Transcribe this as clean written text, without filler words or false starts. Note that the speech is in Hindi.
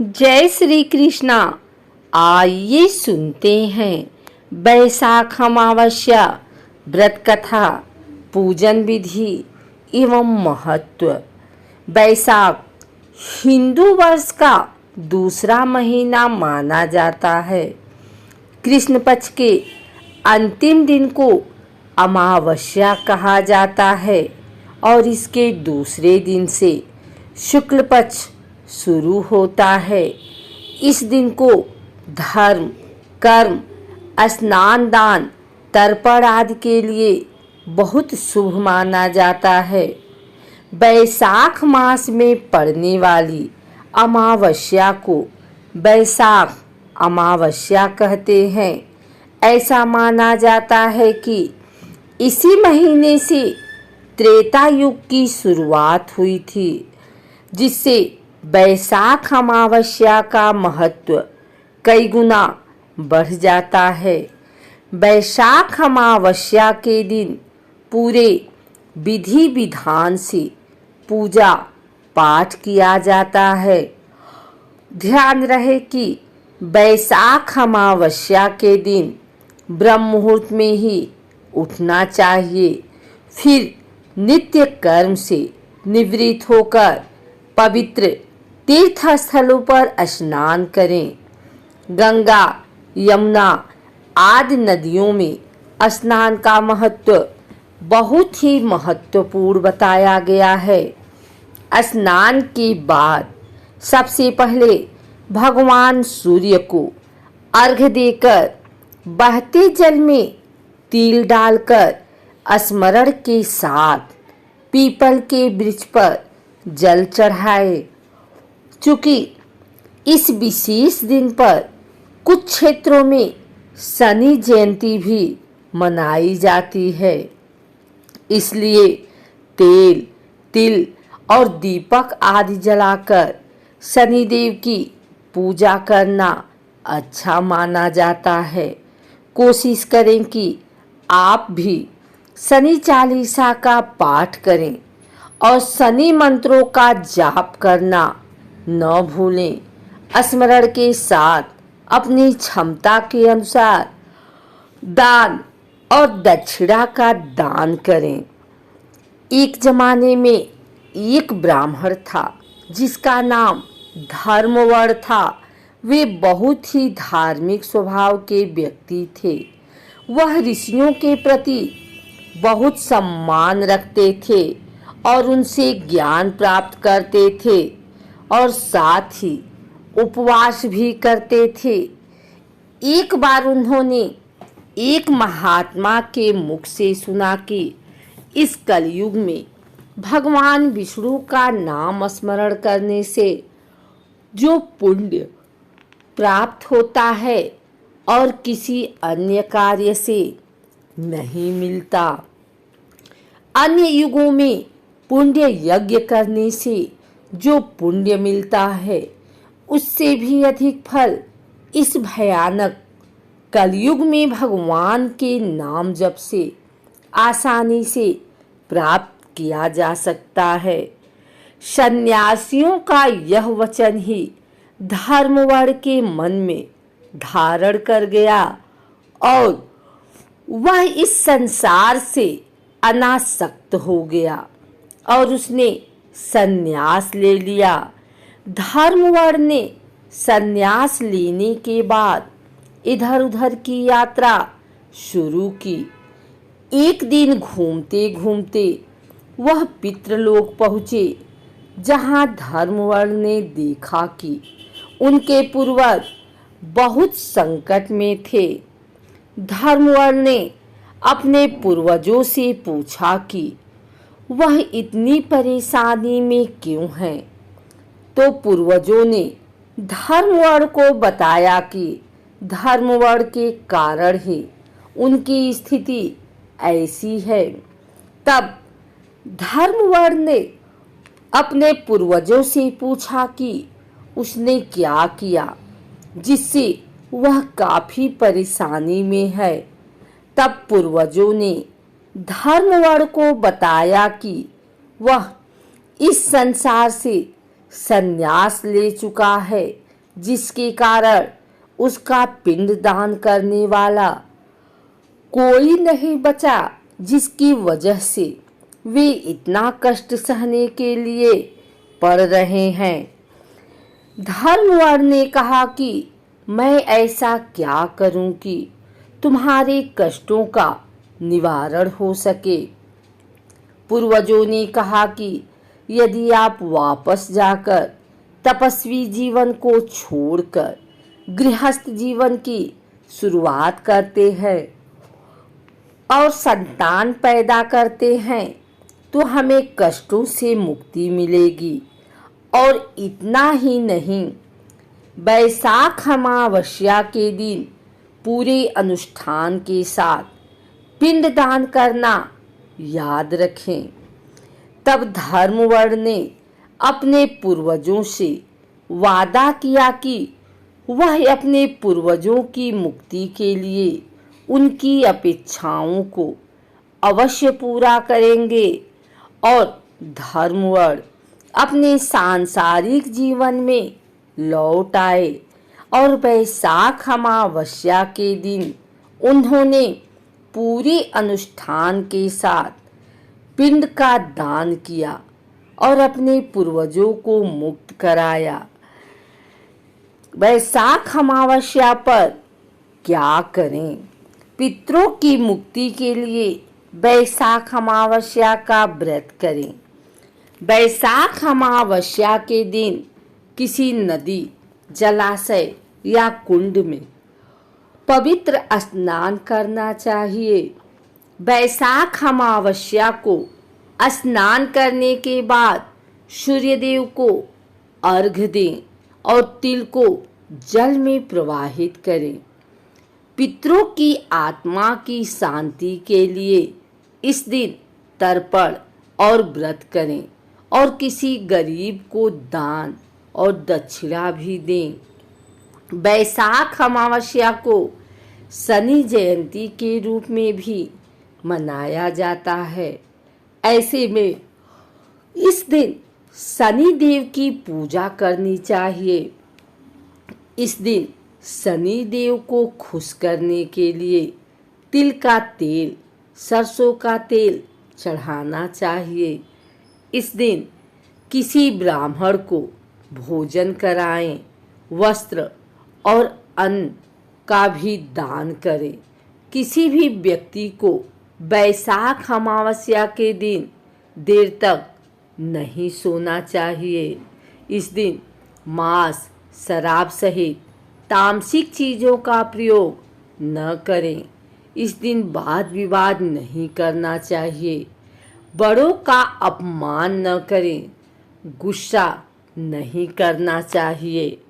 जय श्री कृष्णा। आइए सुनते हैं बैसाख अमावस्या व्रत कथा, पूजन विधि एवं महत्व। बैसाख हिंदू वर्ष का दूसरा महीना माना जाता है। कृष्ण पक्ष के अंतिम दिन को अमावस्या कहा जाता है और इसके दूसरे दिन से शुक्ल पक्ष शुरू होता है। इस दिन को धर्म, कर्म, स्नान, दान, तर्पण आदि के लिए बहुत शुभ माना जाता है। बैसाख मास में पड़ने वाली अमावस्या को बैसाख अमावस्या कहते हैं। ऐसा माना जाता है कि इसी महीने से त्रेता युग की शुरुआत हुई थी, जिससे बैसाख अमावस्या का महत्व कई गुना बढ़ जाता है। बैसाख अमावस्या के दिन पूरे विधि विधान से पूजा पाठ किया जाता है। ध्यान रहे कि बैसाख अमावस्या के दिन ब्रह्म मुहूर्त में ही उठना चाहिए। फिर नित्य कर्म से निवृत्त होकर पवित्र तीर्थ स्थलों पर स्नान करें। गंगा, यमुना आदि नदियों में स्नान का महत्व बहुत ही महत्वपूर्ण बताया गया है। स्नान के बाद सबसे पहले भगवान सूर्य को अर्घ्य देकर बहते जल में तिल डालकर स्मरण के साथ पीपल के वृक्ष पर जल चढ़ाए। चूंकि इस विशेष दिन पर कुछ क्षेत्रों में शनि जयंती भी मनाई जाती है, इसलिए तेल, तिल और दीपक आदि जलाकर शनिदेव की पूजा करना अच्छा माना जाता है। कोशिश करें कि आप भी शनि चालीसा का पाठ करें और शनि मंत्रों का जाप करना न भूलें। स्मरण के साथ अपनी क्षमता के अनुसार दान और दक्षिणा का दान करें। एक जमाने में एक ब्राह्मण था जिसका नाम धर्मवर था। वे बहुत ही धार्मिक स्वभाव के व्यक्ति थे। वह ऋषियों के प्रति बहुत सम्मान रखते थे और उनसे ज्ञान प्राप्त करते थे और साथ ही उपवास भी करते थे। एक बार उन्होंने एक महात्मा के मुख से सुना कि इस कलयुग में भगवान विष्णु का नाम स्मरण करने से जो पुण्य प्राप्त होता है और किसी अन्य कार्य से नहीं मिलता। अन्य युगों में पुण्य यज्ञ करने से जो पुण्य मिलता है उससे भी अधिक फल इस भयानक कलयुग में भगवान के नाम जप से आसानी से प्राप्त किया जा सकता है। सन्यासियों का यह वचन ही धर्मवर के मन में धारण कर गया और वह इस संसार से अनासक्त हो गया और उसने संन्यास ले लिया। धर्मवर ने संन्यास लेने के बाद इधर उधर की यात्रा शुरू की। एक दिन घूमते घूमते वह पितृलोक पहुँचे, जहाँ धर्मवर ने देखा कि उनके पूर्वज बहुत संकट में थे। धर्मवर ने अपने पूर्वजों से पूछा कि वह इतनी परेशानी में क्यों हैं, तो पूर्वजों ने धर्मवर को बताया कि धर्मवर के कारण ही उनकी स्थिति ऐसी है। तब धर्मवर ने अपने पूर्वजों से पूछा कि उसने क्या किया जिससे वह काफी परेशानी में है। तब पूर्वजों ने धर्मवर को बताया कि वह इस संसार से संन्यास ले चुका है, जिसके कारण उसका पिंड दान करने वाला कोई नहीं बचा, जिसकी वजह से वे इतना कष्ट सहने के लिए पड़ रहे हैं। धर्मवर ने कहा कि मैं ऐसा क्या करूं कि तुम्हारे कष्टों का निवारण हो सके। पूर्वजों ने कहा कि यदि आप वापस जाकर तपस्वी जीवन को छोड़कर गृहस्थ जीवन की शुरुआत करते हैं और संतान पैदा करते हैं तो हमें कष्टों से मुक्ति मिलेगी। और इतना ही नहीं, बैसाख अमावस्या के दिन पूरे अनुष्ठान के साथ पिंडदान करना याद रखें। तब धर्मवर ने अपने पूर्वजों से वादा किया कि वह अपने पूर्वजों की मुक्ति के लिए उनकी अपेक्षाओं को अवश्य पूरा करेंगे और धर्मवर अपने सांसारिक जीवन में लौट आए। और बैसाख अमावस्या के दिन उन्होंने पूरे अनुष्ठान के साथ पिंड का दान किया और अपने पूर्वजों को मुक्त कराया। बैसाख अमावस्या पर क्या करें? पितरों की मुक्ति के लिए बैसाख अमावस्या का व्रत करें। बैसाख अमावस्या के दिन किसी नदी, जलाशय या कुंड में पवित्र स्नान करना चाहिए। बैसाख अमावस्या को स्नान करने के बाद सूर्यदेव को अर्घ्य दें और तिल को जल में प्रवाहित करें। पितरों की आत्मा की शांति के लिए इस दिन तर्पण और व्रत करें और किसी गरीब को दान और दक्षिणा भी दें। बैसाख अमावस्या को शनि जयंती के रूप में भी मनाया जाता है। ऐसे में इस दिन शनि देव की पूजा करनी चाहिए। इस दिन शनि देव को खुश करने के लिए तिल का तेल, सरसों का तेल चढ़ाना चाहिए। इस दिन किसी ब्राह्मण को भोजन कराएं, वस्त्र और अन्न का भी दान करें। किसी भी व्यक्ति को बैसाख अमावस्या के दिन देर तक नहीं सोना चाहिए। इस दिन मांस, शराब सहित तामसिक चीज़ों का प्रयोग न करें। इस दिन वाद विवाद नहीं करना चाहिए। बड़ों का अपमान न करें। गुस्सा नहीं करना चाहिए।